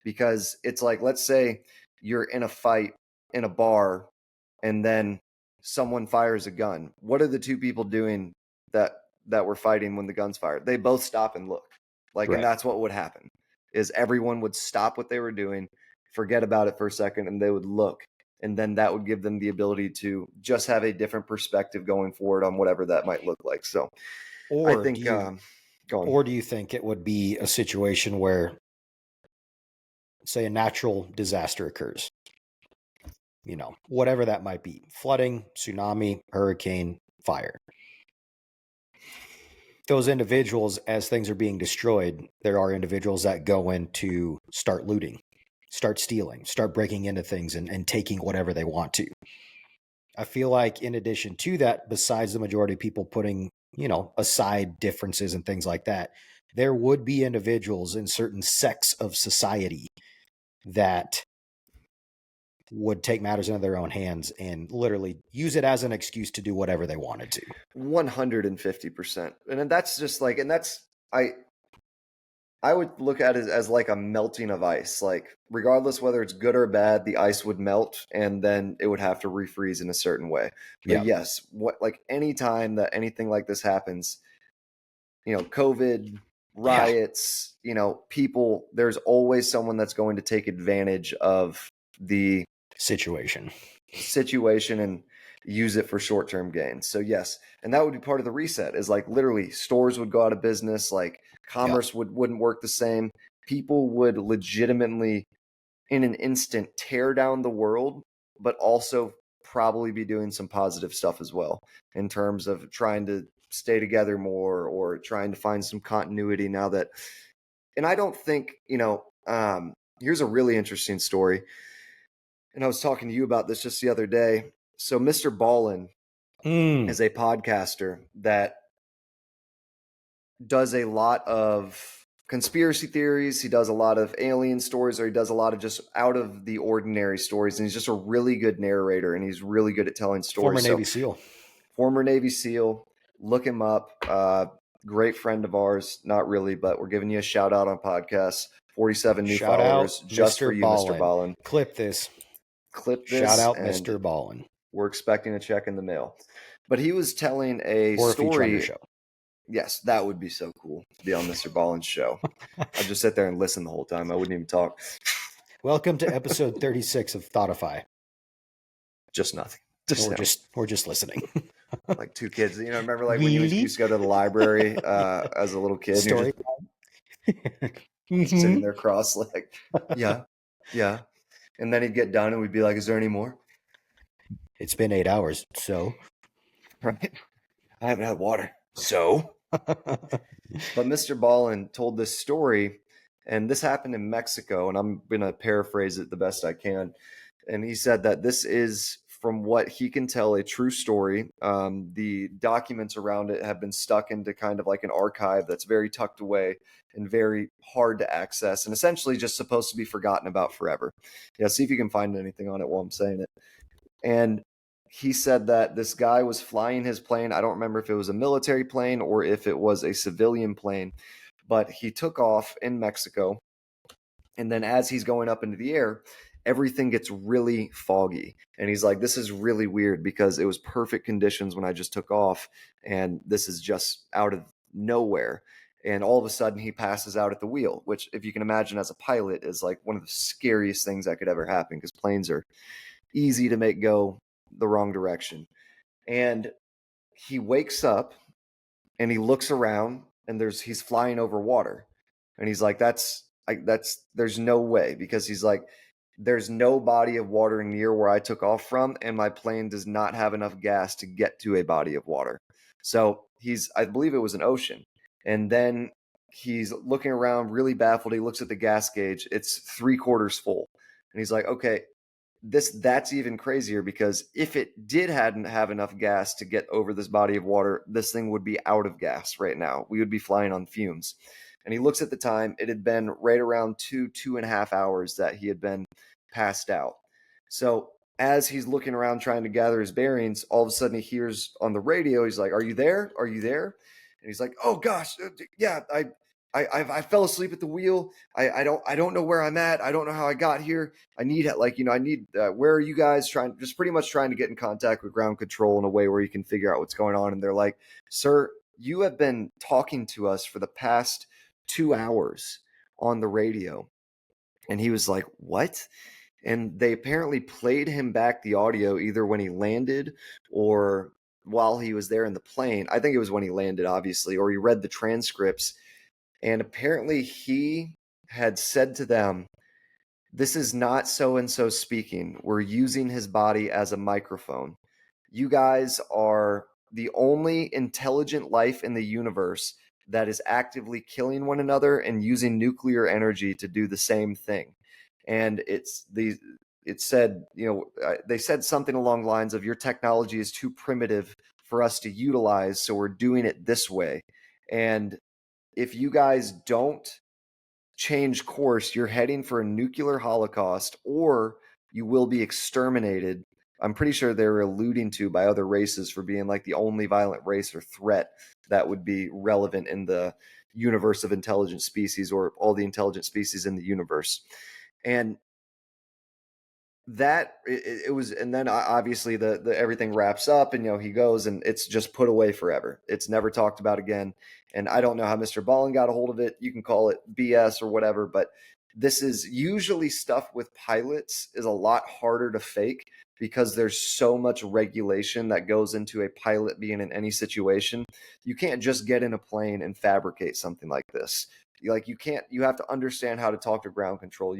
Because it's like, let's say you're in a fight in a bar and then someone fires a gun. What are the two people doing that were fighting when the gun's fired? They both stop and look. Like, and that's what would happen, is everyone would stop what they were doing, forget about it for a second, and they would look. And then that would give them the ability to just have a different perspective going forward on whatever that might look like. So I think, or do you think it would be a situation where, say, a natural disaster occurs, you know, whatever that might be, flooding, tsunami, hurricane, fire. Those individuals, as things are being destroyed, there are individuals that go in to start looting, start stealing, start breaking into things and taking whatever they want to. I feel like in addition to that, besides the majority of people putting, you know, aside differences and things like that, there would be individuals in certain sects of society that would take matters into their own hands and literally use it as an excuse to do whatever they wanted to. 150%. And that's just like, and that's, I would look at it as like a melting of ice. Like, regardless whether it's good or bad, the ice would melt and then it would have to refreeze in a certain way. But yes, like anytime that anything like this happens, you know, COVID, riots, you know, people, there's always someone that's going to take advantage of the situation and use it for short-term gains. So yes, and that would be part of the reset, is like literally stores would go out of business, like commerce wouldn't work the same. People would legitimately in an instant tear down the world, but also probably be doing some positive stuff as well in terms of trying to stay together more or trying to find some continuity now that, and I don't think, you know, here's a really interesting story. And I was talking to you about this just the other day. So Mr. Ballin is a podcaster that does a lot of conspiracy theories. He does a lot of alien stories, or he does a lot of just out of the ordinary stories. And he's just a really good narrator, and he's really good at telling stories. Former Navy SEAL. Look him up. Great friend of ours. Not really, but we're giving you a shout out on podcasts. 47 new followers just for you, Mr. Ballin. Clip this. Shout out Mr. Ballin. We're expecting a check in the mail. But he was telling a or story. A show. Yes, that would be so cool to be on Mr. Ballin's show. I'd just sit there and listen the whole time. I wouldn't even talk. Welcome to episode 36 of Thoughtify. Just nothing. We're just listening. Like two kids. You know, remember like when you used to go to the library as a little kid? Story. Sitting there cross-legged. Yeah. And then he'd get done and we'd be like, is there any more? It's been 8 hours, so. Right. I haven't had water. So. But Mr. Ballin told this story, and this happened in Mexico, and I'm going to paraphrase it the best I can. And he said that this is, from what he can tell, a true story. The documents around it have been stuck into kind of like an archive that's very tucked away and very hard to access, and essentially just supposed to be forgotten about forever. Yeah, see if you can find anything on it while I'm saying it. And he said that this guy was flying his plane. I don't remember if it was a military plane or if it was a civilian plane, but he took off in Mexico. And then as he's going up into the air, everything gets really foggy. And he's like, this is really weird because it was perfect conditions when I just took off. And this is just out of nowhere. And all of a sudden he passes out at the wheel, which, if you can imagine, as a pilot, is like one of the scariest things that could ever happen, because planes are easy to make go the wrong direction. And he wakes up and he looks around, and he's flying over water. And he's like, there's no way, because he's like, there's no body of water near where I took off from, and my plane does not have enough gas to get to a body of water. So I believe it was an ocean. And then he's looking around really baffled. He looks at the gas gauge. It's 3/4 full. And he's like, okay, that's even crazier, because if it hadn't have enough gas to get over this body of water, this thing would be out of gas right now. We would be flying on fumes. And he looks at the time. It had been right around 2.5 hours that he had been passed out. So as he's looking around trying to gather his bearings, all of a sudden he hears on the radio, he's like, "Are you there? Are you there?" And he's like, "Oh gosh, yeah, I fell asleep at the wheel. I don't know where I'm at. I don't know how I got here. I need where are you guys pretty much trying to get in contact with ground control in a way where you can figure out what's going on." And they're like, "Sir, you have been talking to us for the past 2 hours on the radio." And he was like, "What?" And they apparently played him back the audio either when he landed or while he was there in the plane. I think it was when he landed, obviously, or he read the transcripts. And apparently he had said to them, "This is not so and so speaking. We're using his body as a microphone. You guys are the only intelligent life in the universe that is actively killing one another and using nuclear energy to do the same thing." And it said, they said something along the lines of, "Your technology is too primitive for us to utilize, so we're doing it this way. And if you guys don't change course, you're heading for a nuclear holocaust, or you will be exterminated." I'm pretty sure they're alluding to by other races for being like the only violent race or threat that would be relevant in the universe of intelligent species, or all the intelligent species in the universe. And it was, and then obviously the everything wraps up, and he goes, and it's just put away forever. It's never talked about again. And I don't know how Mr. Ballin got a hold of it. You can call it BS or whatever, but this is usually stuff with pilots is a lot harder to fake, because there's so much regulation that goes into a pilot being in any situation. You can't just get in a plane and fabricate something like this. Like, you have to understand how to talk to ground control.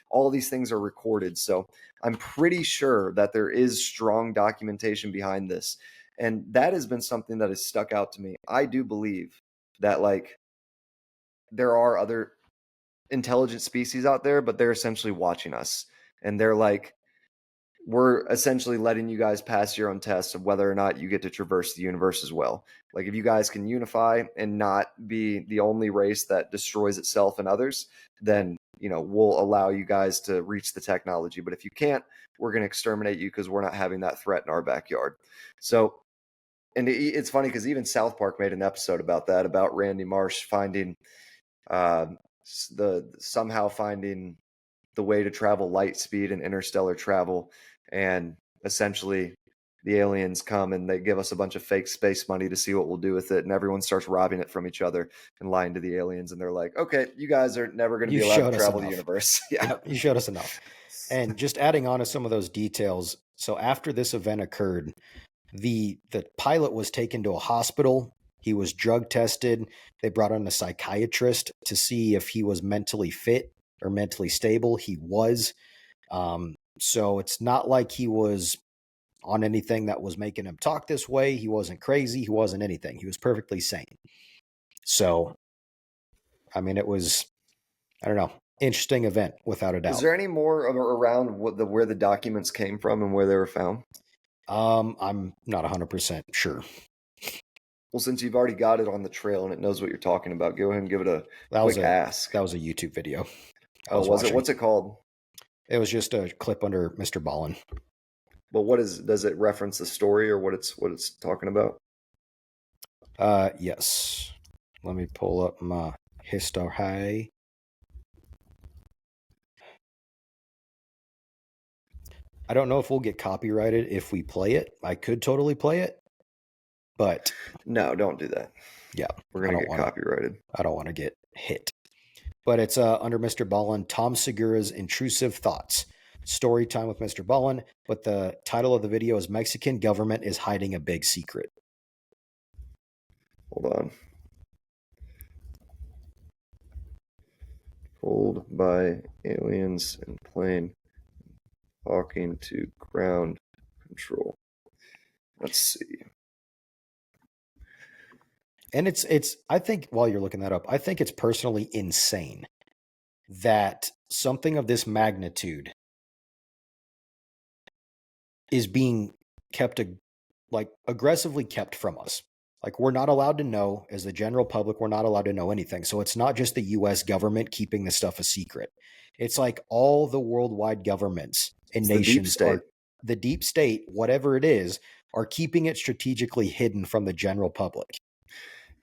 All these things are recorded. So I'm pretty sure that there is strong documentation behind this. And that has been something that has stuck out to me. I do believe that, like, there are other intelligent species out there, but they're essentially watching us. And they're like, "We're essentially letting you guys pass your own tests of whether or not you get to traverse the universe as well. Like, if you guys can unify and not be the only race that destroys itself and others, then, we'll allow you guys to reach the technology. But if you can't, we're going to exterminate you, because we're not having that threat in our backyard." So, and it's funny because even South Park made an episode about that, about Randy Marsh finding uh, somehow finding the way to travel light speed and interstellar travel. And essentially the aliens come and they give us a bunch of fake space money to see what we'll do with it, and everyone starts robbing it from each other and lying to the aliens. And they're like, "Okay, you guys are never going to be allowed to travel the universe." Yeah. Yep, you showed us enough. And just adding on to some of those details, so after this event occurred, the pilot was taken to a hospital. He was drug tested. They brought in a psychiatrist to see if he was mentally fit or mentally stable. He was. So it's not like he was on anything that was making him talk this way. He wasn't crazy. He wasn't anything. He was perfectly sane. So, I mean, it was, I don't know, interesting event without a doubt. Is there any more around where the documents came from and where they were found? I'm not 100% sure. Well, since you've already got it on the trail and it knows what you're talking about, go ahead and give it a quick ask. That was a YouTube video. Was watching. It? What's it called? It was just a clip under Mr. Ballin. But does it reference the story or what it's talking about? Yes. Let me pull up my history. I don't know if we'll get copyrighted if we play it. I could totally play it, but no, don't do that. Yeah, we're gonna get copyrighted. I don't want to get hit. But it's under Mr. Ballin, Tom Segura's Intrusive Thoughts. Story time with Mr. Ballin, but the title of the video is Mexican Government is Hiding a Big Secret. Hold on. Pulled by aliens in plane talking to ground control. Let's see. And I think while you're looking that up, I think it's personally insane that something of this magnitude is being kept aggressively kept from us. Like, we're not allowed to know, as the general public, we're not allowed to know anything. So it's not just the US government keeping this stuff a secret. It's like all the worldwide governments and It's the deep nations state. are the deep state, whatever it is, are keeping it strategically hidden from the general public.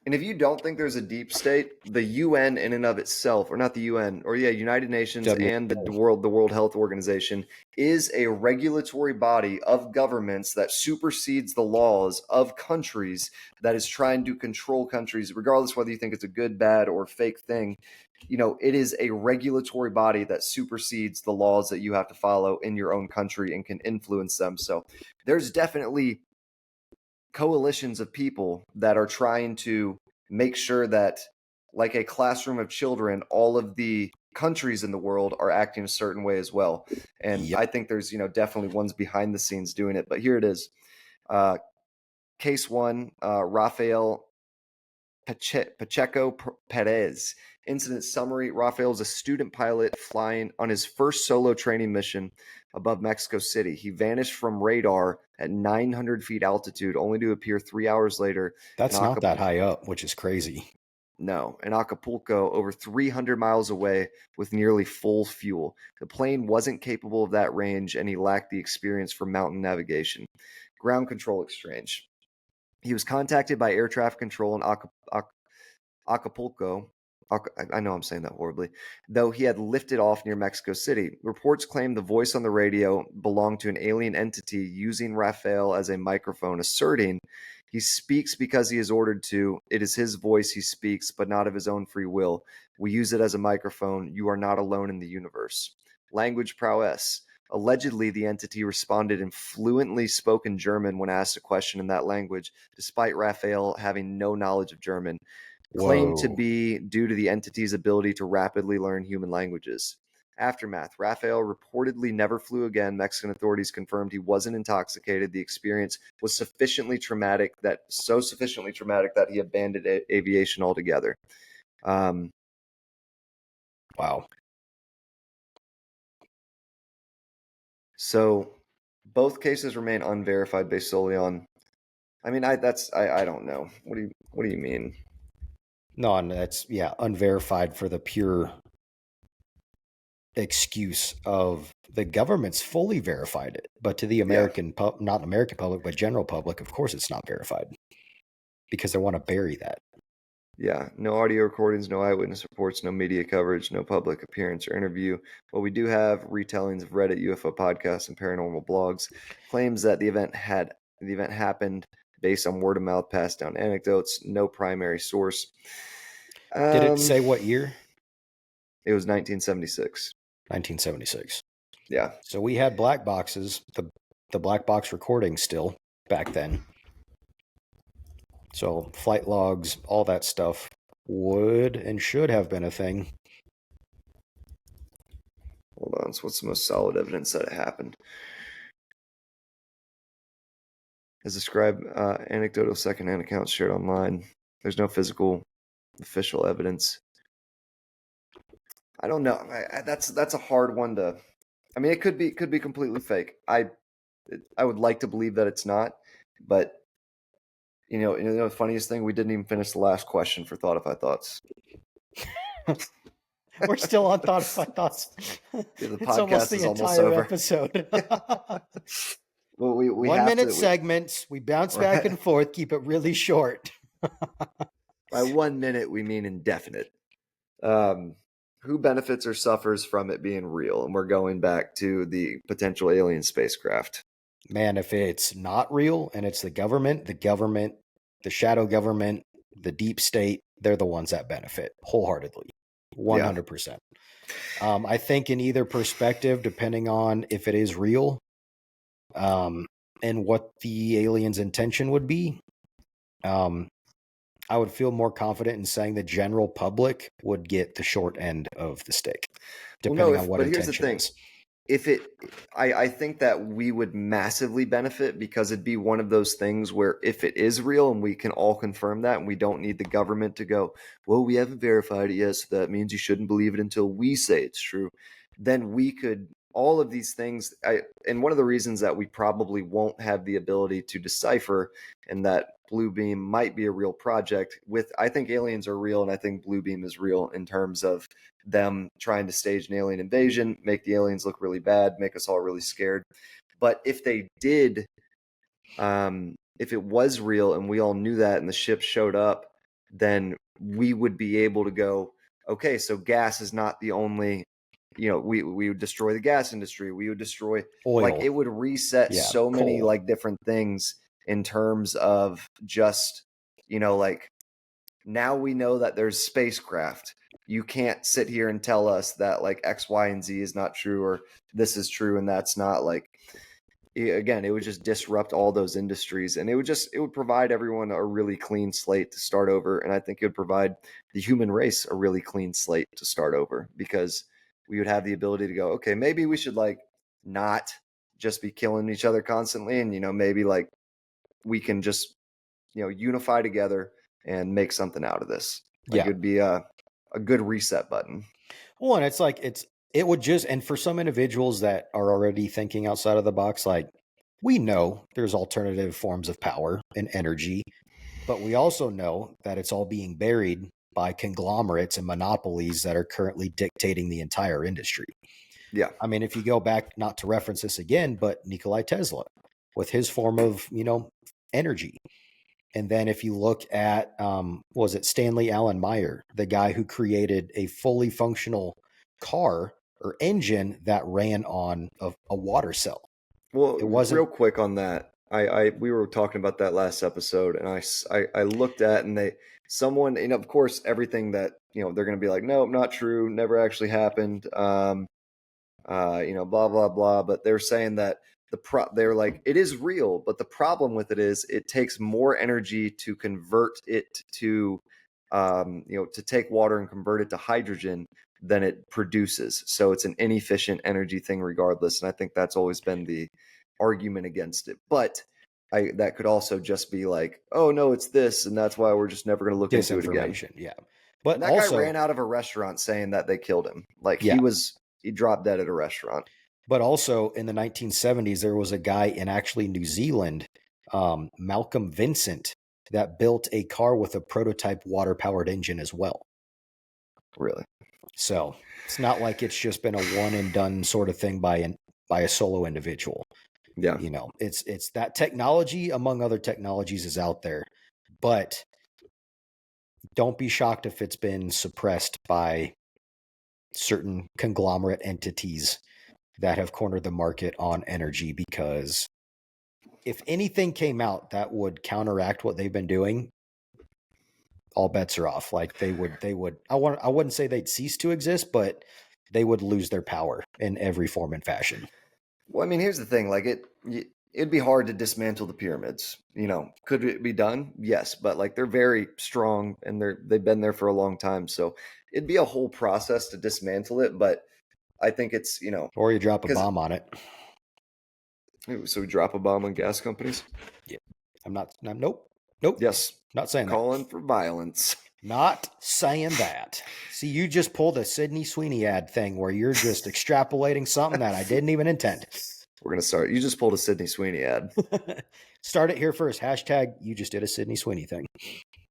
And if you don't think there's a deep state, the UN in and of itself, or not the UN, or United Nations and the World Health Organization is a regulatory body of governments that supersedes the laws of countries, that is trying to control countries, regardless whether you think it's a good, bad, or fake thing. It is a regulatory body that supersedes the laws that you have to follow in your own country and can influence them. So there's definitely coalitions of people that are trying to make sure that, like a classroom of children, all of the countries in the world are acting a certain way as well. And Yep. I think there's, definitely ones behind the scenes doing it. But here it is. Case one, Rafael Pacheco Perez. Incident summary: Rafael is a student pilot flying on his first solo training mission above Mexico City. He vanished from radar at 900 feet altitude, only to appear 3 hours later. That's not that high up, which is crazy. No, in Acapulco, over 300 miles away with nearly full fuel. The plane wasn't capable of that range, and he lacked the experience for mountain navigation. Ground control exchange. He was contacted by air traffic control in Acapulco. I know I'm saying that horribly, though he had lifted off near Mexico City. Reports claim the voice on the radio belonged to an alien entity using Rafael as a microphone, asserting he speaks because he is ordered to. It is his voice he speaks, but not of his own free will. We use it as a microphone. You are not alone in the universe. Language prowess. Allegedly, the entity responded in fluently spoken German when asked a question in that language, despite Rafael having no knowledge of German. Claimed to be due to the entity's ability to rapidly learn human languages. Aftermath. Rafael reportedly never flew again. Mexican authorities confirmed he wasn't intoxicated. The experience was sufficiently traumatic that he abandoned aviation altogether. Wow. So both cases remain unverified based solely on. I mean, I don't know. What do you mean? No, and that's unverified for the pure excuse of the government's fully verified it, but to the American not American public, but general public, of course, it's not verified because they want to bury that. Yeah, no audio recordings, no eyewitness reports, no media coverage, no public appearance or interview. But we do have retellings of Reddit, UFO podcasts, and paranormal blogs. Claims that the event happened based on word of mouth, passed down anecdotes, no primary source. Did it say what year? It was 1976. 1976. Yeah. So we had black boxes, the black box recording still back then. So flight logs, all that stuff would and should have been a thing. Hold on. So what's the most solid evidence that it happened? As described, anecdotal secondhand accounts shared online. There's no physical official evidence. I don't know. That's a hard one to. I mean, it could be completely fake. I would like to believe that it's not, but the funniest thing, we didn't even finish the last question for Thought If I Thoughts. We're still on Thought If I Thoughts. The it's almost the entire episode. Well, we 1 minute segments. We bounce back and forth. Keep it really short. By 1 minute, we mean indefinite. Who benefits or suffers from it being real? And we're going back to the potential alien spacecraft. Man, if it's not real and it's the government, the shadow government, the deep state, they're the ones that benefit wholeheartedly. 100%. I think in either perspective, depending on if it is real, and what the alien's intention would be, I would feel more confident in saying the general public would get the short end of the stick, depending on what intention is. I think that we would massively benefit because it'd be one of those things where if it is real and we can all confirm that and we don't need the government to go, well, we haven't verified it yet, so that means you shouldn't believe it until we say it's true, then we could all of these things. And one of the reasons that we probably won't have the ability to decipher and that Blue Beam might be a real project with, I think aliens are real and I think Blue Beam is real in terms of them trying to stage an alien invasion, make the aliens look really bad, make us all really scared. But if they did, if it was real and we all knew that and the ship showed up, then we would be able to go, okay, so gas is not the only, we would destroy the gas industry. We would destroy Oil. Like it would reset so many coal. like different things in terms of just, like now we know that there's spacecraft. You can't sit here and tell us that like X, Y, and Z is not true or this is true and that's not. Like, again, it would just disrupt all those industries and it would provide everyone a really clean slate to start over. And I think it would provide the human race a really clean slate to start over because we would have the ability to go, okay, maybe we should like not just be killing each other constantly. And, maybe like we can just, unify together and make something out of this. Like it'd be a good reset button. Well, and it's like it would just, and for some individuals that are already thinking outside of the box, like we know there's alternative forms of power and energy, but we also know that it's all being buried by conglomerates and monopolies that are currently dictating the entire industry. Yeah. I mean, if you go back, not to reference this again, but Nikola Tesla with his form of, energy. And then if you look at, was it Stanley Allen Meyer, the guy who created a fully functional car or engine that ran on a water cell? Well, It wasn't real quick on that. We were talking about that last episode, and I looked at and someone, of course, everything that they're going to be like, nope, not true, never actually happened. Blah blah blah. But they're saying that they're like, it is real, but the problem with it is it takes more energy to convert it to, to take water and convert it to hydrogen than it produces. So it's an inefficient energy thing regardless. And I think that's always been the argument against it. But that could also just be like, oh no, it's this, and that's why we're just never going to look into it again. Yeah. But and that guy ran out of a restaurant saying that they killed him. Like he dropped dead at a restaurant. But also in the 1970s, there was a guy in actually New Zealand, Malcolm Vincent, that built a car with a prototype water-powered engine as well. Really? So it's not like it's just been a one and done sort of thing by a solo individual. Yeah. It's that technology, among other technologies, is out there, but don't be shocked if it's been suppressed by certain conglomerate entities that have cornered the market on energy, because if anything came out that would counteract what they've been doing, all bets are off. Like they would, I wouldn't say they'd cease to exist, but they would lose their power in every form and fashion. Well, I mean, here's the thing, like it'd be hard to dismantle the pyramids. Could it be done? Yes, but like they're very strong and they've been there for a long time. So it'd be a whole process to dismantle it, but I think it's, or you drop a bomb on it. So we drop a bomb on gas companies? Yeah. Nope. Yes. Not saying calling for violence. Not saying that. See, you just pulled a Sydney Sweeney ad thing where you're just extrapolating something that I didn't even intend. We're going to start. You just pulled a Sydney Sweeney ad. Start it here first. Hashtag you just did a Sydney Sweeney thing.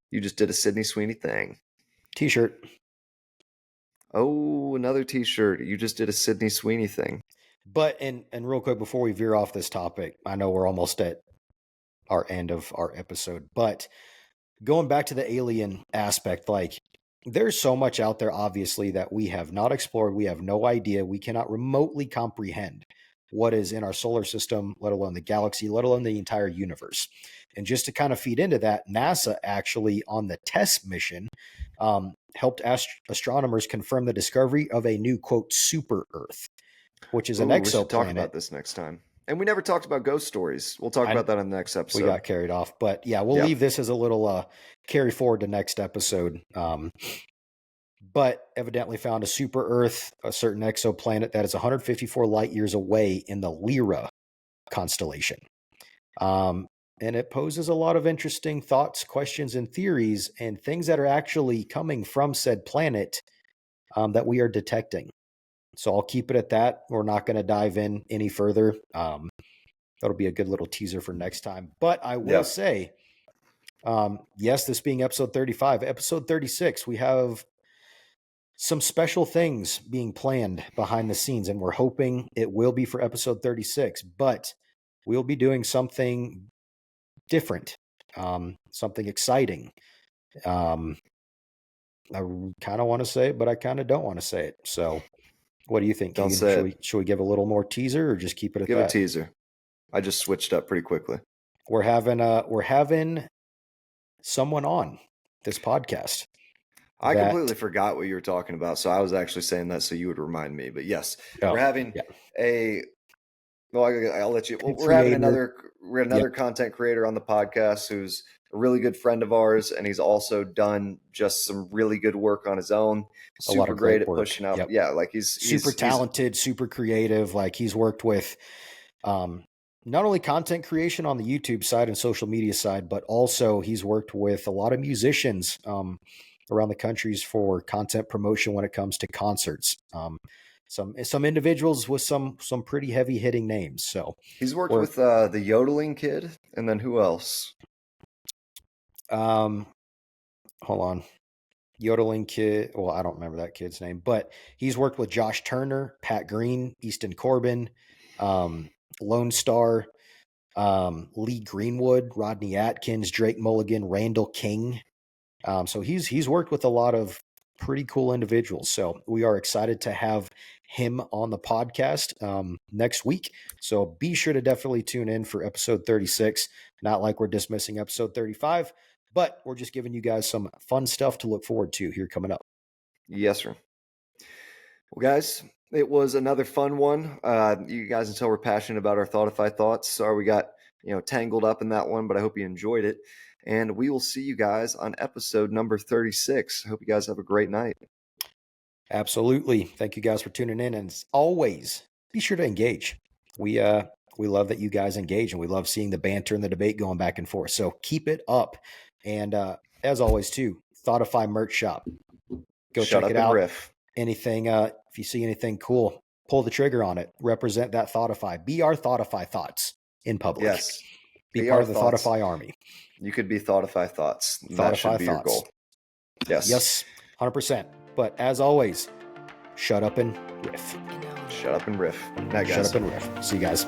You just did a Sydney Sweeney thing. T-shirt. Oh, another T-shirt. You just did a Sydney Sweeney thing. But, and real quick, before we veer off this topic, I know we're almost at our end of our episode, but going back to the alien aspect, like there's so much out there, obviously, that we have not explored. We have no idea. We cannot remotely comprehend what is in our solar system, let alone the galaxy, let alone the entire universe. And just to kind of feed into that, NASA actually on the TESS mission helped astronomers confirm the discovery of a new, quote, super Earth, which is an exoplanet. We should talk about this next time. And we never talked about ghost stories. We'll talk about that on the next episode. We got carried off. But yeah, we'll leave this as a little carry forward to next episode. but evidently found a super Earth, a certain exoplanet that is 154 light years away in the Lyra constellation. And it poses a lot of interesting thoughts, questions, and theories, and things that are actually coming from said planet that we are detecting. So I'll keep it at that. We're not going to dive in any further. That'll be a good little teaser for next time. But I will say, yes, this being episode 35, episode 36, we have some special things being planned behind the scenes, and we're hoping it will be for episode 36, but we'll be doing something different, something exciting. I kind of want to say it, but I kind of don't want to say it. So what do you think, Don't Keegan? say Should we give a little more teaser or just keep it at Give that? a teaser. I just switched up pretty quickly. We're having someone on this podcast. I completely forgot what you were talking about, so I was actually saying that so you would remind me. But yes, we're having a. Well, I'll let you. Well, we're having another content creator on the podcast who's a really good friend of ours, and he's also done just some really good work on his own. Super great at pushing out. Yeah, like he's super talented, super creative. Like he's worked with not only content creation on the YouTube side and social media side, but also he's worked with a lot of musicians around the countries for content promotion when it comes to concerts. Some individuals with some pretty heavy hitting names. So he's worked with the Yodeling Kid, and then who else? Hold on. Yodeling Kid. Well, I don't remember that kid's name, but he's worked with Josh Turner, Pat Green, Easton Corbin, Lone Star, Lee Greenwood, Rodney Atkins, Drake Mulligan, Randall King. So he's worked with a lot of pretty cool individuals. So we are excited to have him on the podcast next week. So be sure to definitely tune in for episode 36. Not like we're dismissing episode 35, but we're just giving you guys some fun stuff to look forward to here coming up. Yes, sir. Well, guys, it was another fun one. You guys can tell we're passionate about our Thoughtify thoughts. Sorry we got tangled up in that one, but I hope you enjoyed it. And we will see you guys on episode number 36. I hope you guys have a great night. Absolutely. Thank you guys for tuning in. And as always, be sure to engage. We love that you guys engage, and we love seeing the banter and the debate going back and forth. So keep it up. And as always, too, Thoughtify merch shop. Go check it out. Riff. Anything, if you see anything cool, pull the trigger on it. Represent that Thoughtify. Be our Thoughtify thoughts in public. Yes. Be part of the Thoughtify army. You could be Thoughtify thoughts. That should be your goal. Yes. Yes, 100%. But as always, shut up and riff. Shut up and riff. Night, guys. Shut up and riff. See you guys.